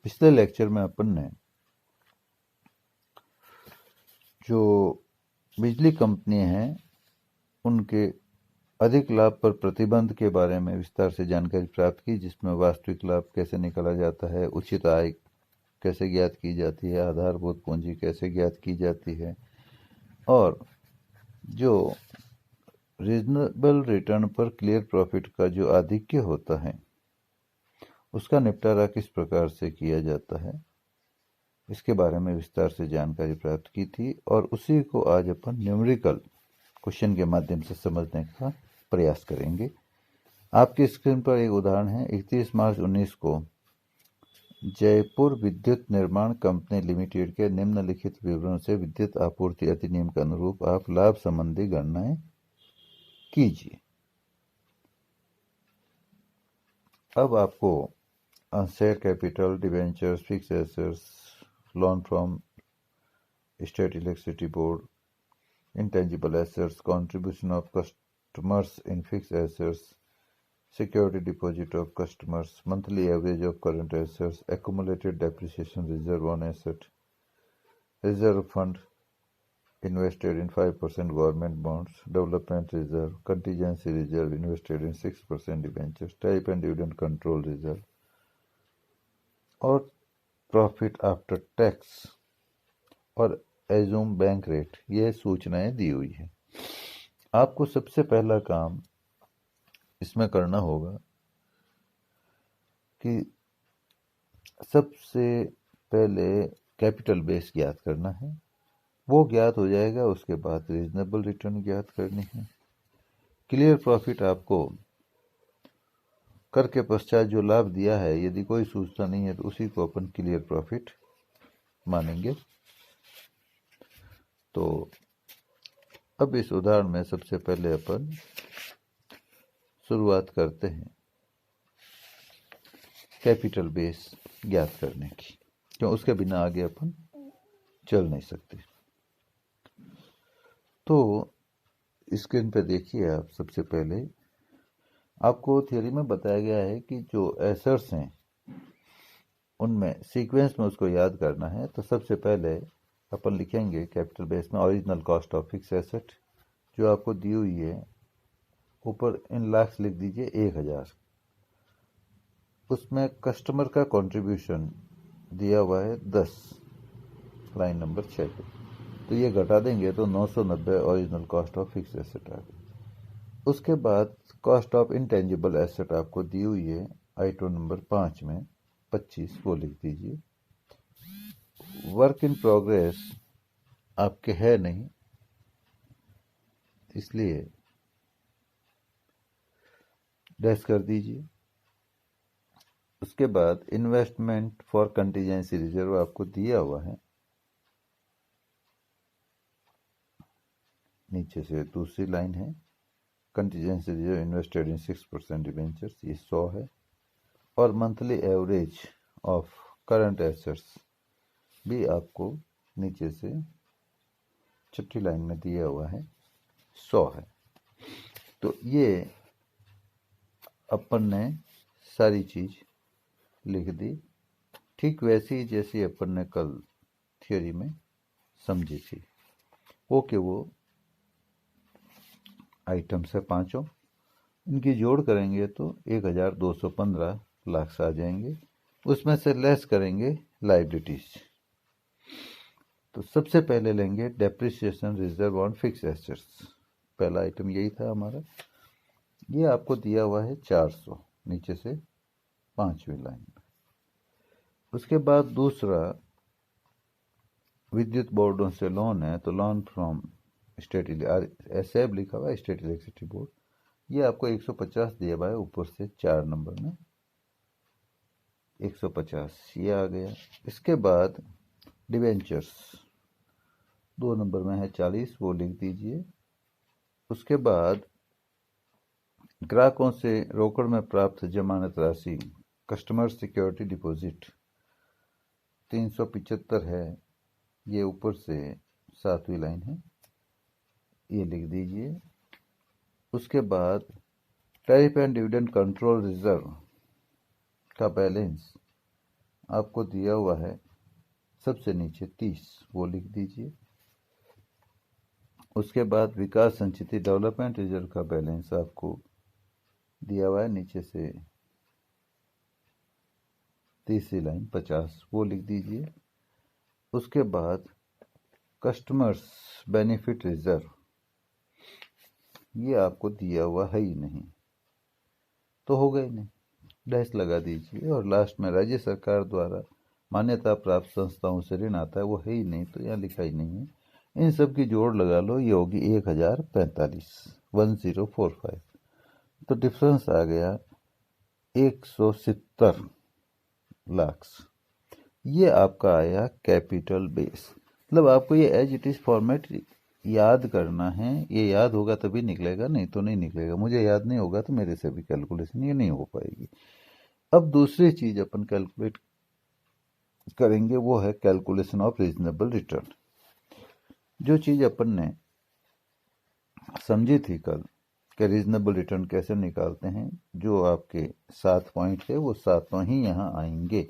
पिछले लेक्चर में अपन ने जो बिजली कंपनी हैं उनके अधिक लाभ पर प्रतिबंध के बारे में विस्तार से जानकारी प्राप्त की, जिसमें वास्तविक लाभ कैसे निकाला जाता है, उचित आय कैसे ज्ञात की जाती है, आधारभूत पूंजी कैसे ज्ञात की जाती है और जो रीजनेबल रिटर्न पर क्लियर प्रॉफिट का जो आधिक्य होता है उसका निपटारा किस प्रकार से किया जाता है, इसके बारे में विस्तार से जानकारी प्राप्त की थी और उसी को आज अपन न्यूमेरिकल क्वेश्चन के माध्यम से समझने का प्रयास करेंगे। आपकी स्क्रीन पर एक उदाहरण है। 31 मार्च 19 को जयपुर विद्युत निर्माण कंपनी लिमिटेड के निम्नलिखित विवरण से विद्युत आपूर्ति अधिनियम के अनुरूप आप लाभ संबंधी गणनाएं कीजिए। अब आपको share capital, debentures, fix assets, loan from state electricity board, intangible assets, contribution of customers in fixed assets, security deposit of customers, monthly average of current assets, accumulated depreciation reserve on asset, reserve fund invested in 5% government bonds, development reserve, contingency reserve invested in 6% debentures, type and dividend control reserve और profit after tax और assume bank rate, ये सूचनाएं दी हुई है। आपको सबसे पहला काम इसमें करना होगा कि सबसे पहले कैपिटल बेस ज्ञात करना है। वो ज्ञात हो जाएगा, उसके बाद रीजनेबल रिटर्न ज्ञात करनी है। क्लियर प्रॉफिट आपको कर के पश्चात जो लाभ दिया है, यदि कोई सूचना नहीं है तो उसी को अपन क्लियर प्रॉफिट मानेंगे। तो अब इस उदाहरण में सबसे पहले अपन शुरुआत करते हैं कैपिटल बेस ज्ञात करने की, क्यों उसके बिना आगे अपन चल नहीं सकते। तो स्क्रीन पे देखिए आप, सबसे पहले आपको थ्योरी में बताया गया है कि जो एसेट्स हैं उनमें सीक्वेंस में उसको याद करना है। तो सबसे पहले अपन लिखेंगे कैपिटल बेस में original cost of fix asset जो आपको दी हुई है, ऊपर इन लाख्स लिख दीजिए 1000। उसमें कस्टमर का कंट्रीब्यूशन दिया हुआ है 10, लाइन नंबर 6 पे। तो ये घटा देंगे तो 990 original cost of fix asset आ गई। उसके बाद कॉस्ट ऑफ इंटेंजिबल एसेट आपको दी हुई है आइटम नंबर 5 में 25, वो लिख दीजिए। वर्क इन प्रोग्रेस आपके है नहीं, इसलिए डैश कर दीजिए। उसके बाद इन्वेस्टमेंट फॉर कंटीजेंसी रिजर्व आपको दिया हुआ है, नीचे से दूसरी लाइन है, contingency reserve invested in 6% debentures, ये 100 है। और monthly average of current assets भी आपको नीचे से छठी लाइन में दिया हुआ है, 100 है। तो ये अपन ने सारी चीज लिख दी, ठीक वैसी ही जैसी अपन ने कल थियोरी में समझी थी। ओके, वो आइटम्स है पांचों, इनकी जोड़ करेंगे तो 1215 लाख आ जाएंगे। उसमें से लेस करेंगे लाइबिलिटीज। तो सबसे पहले लेंगे depreciation reserve on fix assets, पहला आइटम यही था हमारा। ये आपको दिया हुआ है 400, नीचे से 5वीं लाइन में। उसके बाद दूसरा विद्युत बोर्डों से लोन है, तो लोन फ्रॉम स्टेट एसएब लिखा हुआ है, स्टेट इलेक्ट्रिसिटी बोर्ड। ये आपको 150 दिया हुआ है, ऊपर से 4 नंबर में 150 ये आ गया। इसके बाद डिवेंचर्स 2 नंबर में है 40, वो लिख दीजिए। उसके बाद ग्राहकों से रोकड़ में प्राप्त जमानत राशि, कस्टमर सिक्योरिटी डिपॉजिट 375 है, ये ऊपर से 7वीं लाइन है, ये लिख दीजिए। उसके बाद tariff and dividend control reserve का बैलेंस आपको दिया हुआ है सबसे नीचे 30, वो लिख दीजिए। उसके बाद विकास संचिति डेवलपमेंट रिजर्व का बैलेंस आपको दिया हुआ है नीचे से तीसरी लाइन 50, वो लिख दीजिए। उसके बाद कस्टमर्स बेनिफिट रिजर्व, ये आपको दिया हुआ है ही नहीं, तो हो गई नहीं, डैश लगा दीजिए। और लास्ट में राज्य सरकार द्वारा मान्यता प्राप्त संस्थाओं से ऋण आता है, वो है ही नहीं, तो यहाँ लिखा ही नहीं है। इन सब की जोड़ लगा लो, ये होगी 1045, 1045। तो डिफरेंस आ गया 170 लाख। ये आपका आया कैपिटल बेस। मतलब आपको ये एज इट इज फॉर्मेट याद करना है, ये याद होगा तभी निकलेगा, नहीं तो नहीं निकलेगा। मुझे याद नहीं होगा तो मेरे से भी कैलकुलेशन ये नहीं हो पाएगी। अब दूसरी चीज अपन कैलकुलेट करेंगे वो है कैलकुलेशन ऑफ रीजनेबल रिटर्न। जो चीज अपन ने समझी थी कल कि रीजनेबल रिटर्न कैसे निकालते हैं, जो आपके 7 पॉइंट थे वो सातों ही यहाँ आएंगे,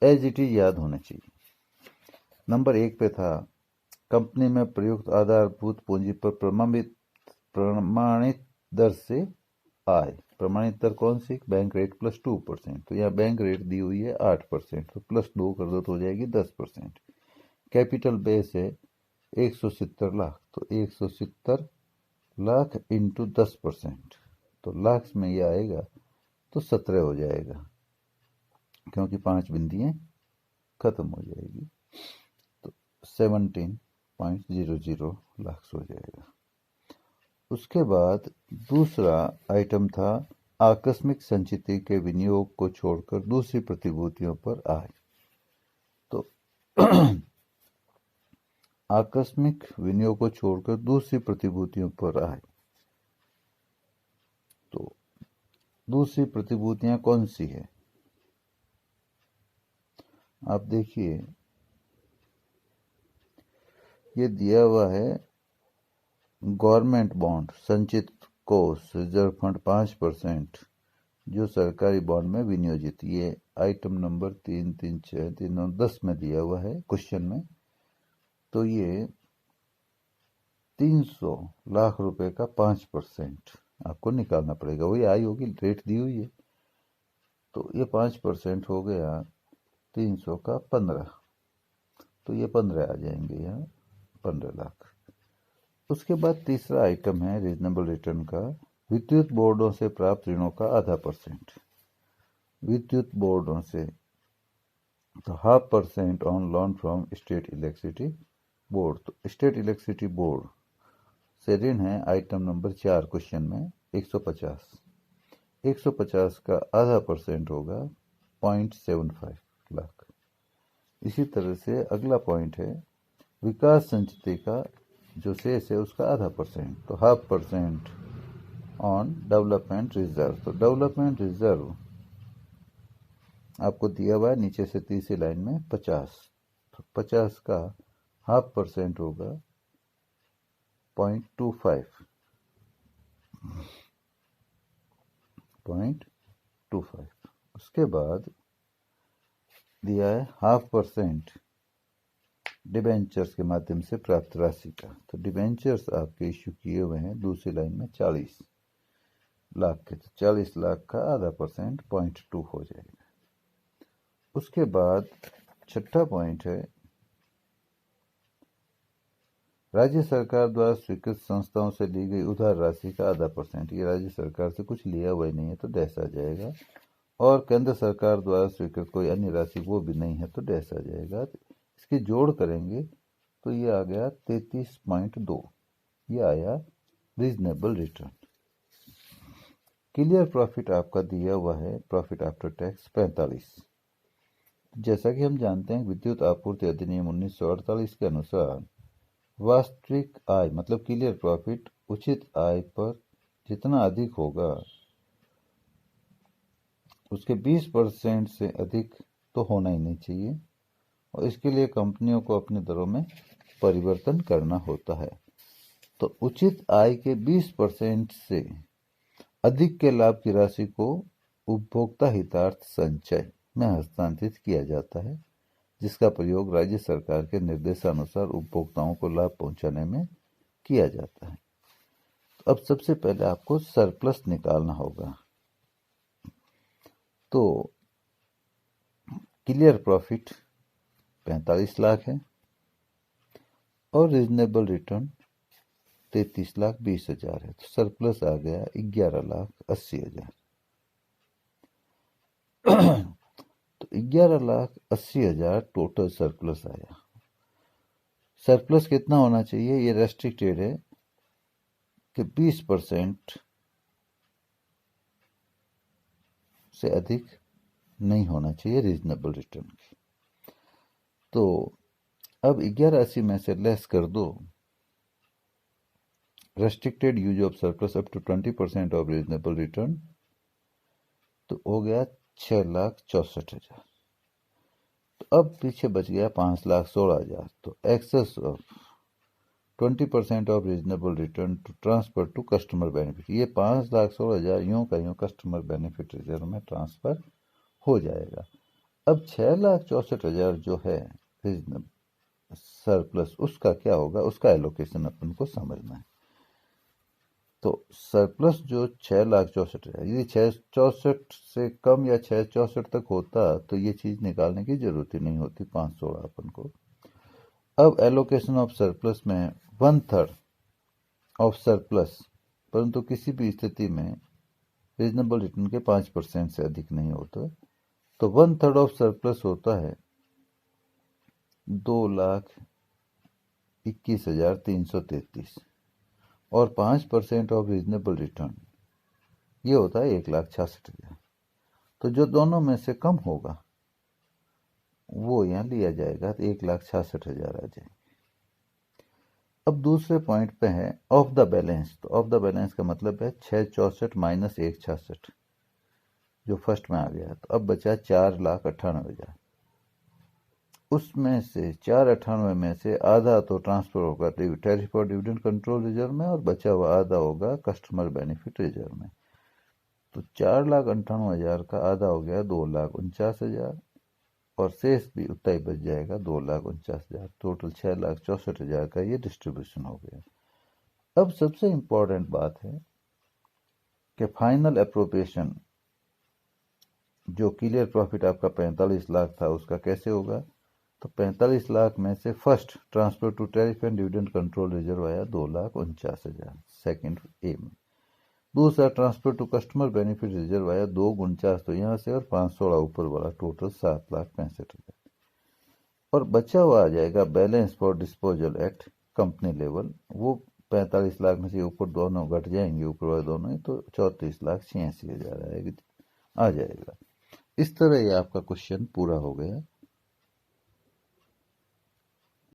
एज इट इज याद होने चाहिए। नंबर 1 पे था कंपनी में प्रयुक्त आधारभूत पूंजी पर प्रमाणित दर से आय। प्रमाणित दर कौन सी? Bank rate plus 2%। तो यहाँ बैंक रेट दी हुई है 8%, तो प्लस 2 कर दो तो हो जाएगी 10%। कैपिटल बेस है 170 लाख, तो 170 लाख इंटू 10%, तो लाख में ये आएगा तो 17 हो जाएगा, क्योंकि 5 बिंदियाँ खत्म हो जाएगी, तो 17.00 लाख हो जाएगा। उसके बाद दूसरा आइटम था आकस्मिक संचिति के विनियोग को छोड़कर दूसरी प्रतिभूतियों पर आय। तो आकस्मिक विनियोग को छोड़कर दूसरी प्रतिभूतियों पर आय, तो दूसरी प्रतिभूतियां कौन सी है? आप देखिए, ये दिया हुआ है गवर्नमेंट बॉन्ड संचित कोष रिजर्व फंड 5% जो सरकारी बॉन्ड में विनियोजित, ये आइटम नंबर 3, 3, 6, 3, 9, 10 में दिया हुआ है क्वेश्चन में। तो ये 300 लाख रुपए का 5% आपको निकालना पड़ेगा, वही आई होगी, रेट दी हुई है, तो ये 5% हो गया 300 का 15, तो ये 15 आ जाएंगे यहाँ, 15 लाख। उसके बाद तीसरा आइटम है रीजनेबल रिटर्न का विद्युत बोर्डों से प्राप्त ऋणों का आधा %। विद्युत बोर्डों से तो 0.5% on loan from state electricity board. तो स्टेट इलेक्ट्रिसिटी बोर्ड से ऋण है आइटम नंबर 4 क्वेश्चन में 150। 150 का आधा % होगा 0.75 लाख। इसी तरह से अगला पॉइंट है विकास संचिति का जो शेष है उसका आधा %, तो 0.5% ऑन डेवलपमेंट रिजर्व। तो डेवलपमेंट रिजर्व आपको दिया हुआ है नीचे से तीसरी लाइन में 50, तो 50 का 0.5% होगा 0.25। उसके बाद दिया है 0.5% डिबेंचर्स के माध्यम से प्राप्त राशि का। तो डिबेंचर्स आपके इश्यू किए हुए हैं दूसरी लाइन में 40 लाख के, तो 40 लाख का आधा % 0.2 हो जाएगा। उसके बाद छठा पॉइंट है राज्य सरकार द्वारा स्वीकृत संस्थाओं से ली गई उधार राशि का आधा %। ये राज्य सरकार से कुछ लिया हुआ ही नहीं है तो डैश आ जाएगा, और केंद्र सरकार द्वारा स्वीकृत कोई अन्य राशि वो भी नहीं है तो डैश आ जाएगा। इसकी जोड़ करेंगे तो ये आ गया 33.2, ये आया रीजनेबल रिटर्न। क्लियर प्रॉफिट आपका दिया हुआ है प्रॉफिट आफ्टर टैक्स 45। जैसा कि हम जानते हैं विद्युत आपूर्ति अधिनियम 1948 के अनुसार वास्तविक आय मतलब क्लियर प्रॉफिट उचित आय पर जितना अधिक होगा उसके 20% से अधिक तो होना ही नहीं चाहिए, और इसके लिए कंपनियों को अपनी दरों में परिवर्तन करना होता है। तो उचित आय के 20% से अधिक के लाभ की राशि को उपभोक्ता हितार्थ संचय में हस्तांतरित किया जाता है, जिसका प्रयोग राज्य सरकार के निर्देशानुसार उपभोक्ताओं को लाभ पहुंचाने में किया जाता है। तो अब सबसे पहले आपको सरप्लस निकालना होगा। तो क्लियर प्रॉफिट 45 लाख है और रीजनेबल रिटर्न 33,20,000 है, तो सरप्लस आ गया 11,80,000। तो 11,80,000 टोटल सरप्लस आया। सरप्लस कितना होना चाहिए? ये रेस्ट्रिक्टेड है कि 20% से अधिक नहीं होना चाहिए रीजनेबल रिटर्न की। तो अब 1180 में से लेस कर दो restricted use of surplus up to 20% of reasonable return, तो हो गया 6,64,000। तो अब पीछे बच गया 5,16,000। तो excess of 20% of reasonable return to transfer to customer benefit, ये 5,16,000 यूं का यूं कस्टमर बेनिफिट रिजर्व में ट्रांसफर हो जाएगा। अब 6,64,000 जो है सरप्लस, उसका क्या होगा? उसका एलोकेशन अपन को समझना है। तो सरप्लस जो 6,64,000, यदि 664 से कम या 664 तक होता तो ये चीज निकालने की जरूरत ही नहीं होती, 516 अपन को। अब एलोकेशन ऑफ सरप्लस में 1/3 ऑफ सरप्लस, परंतु किसी भी स्थिति में रीजनेबल रिटर्न के 5% से अधिक नहीं होता, तो 1/3 ऑफ सरप्लस होता है 2,21,333 और 5% ऑफ रीजनेबल रिटर्न ये होता है 1,66,000। तो जो दोनों में से कम होगा वो यहाँ लिया जाएगा, तो 1,66,000 आ जाएंगे। अब दूसरे पॉइंट पे है ऑफ द बैलेंस। तो ऑफ द बैलेंस का मतलब है 664 माइनस 166 जो फर्स्ट में आ गया। तो अब बचा 4,98,000। उसमें से 498 में से आधा तो ट्रांसफर होगा टैरिफ और डिविडेंड कंट्रोल रिजर्व में, और बचा हुआ आधा होगा कस्टमर बेनिफिट रिजर्व में। तो 4,98,000 का आधा हो गया 2,49,000 और शेष भी उतना ही बच जाएगा 2,49,000। टोटल 6,64,000 का ये डिस्ट्रीब्यूशन हो गया। अब सबसे इंपॉर्टेंट बात है कि फाइनल अप्रोप्रिएशन जो क्लियर प्रॉफिट आपका 45 लाख था उसका कैसे होगा? तो 45 लाख में से first transfer to tariff and dividend control reserve आया 2,49,000 सेकेंड ए में। दूसरा transfer to customer benefit reserve आया 2,49 तो यहाँ से और 516 ऊपर वाला, टोटल 7,65,000। और बचा हुआ आ जाएगा balance for disposal at company level, वो 45 लाख में से ऊपर दोनों घट जाएंगे, ऊपर वाले दोनों ही, तो 34,86,000 आ जाएगा। इस तरह ये आपका क्वेश्चन पूरा हो गया।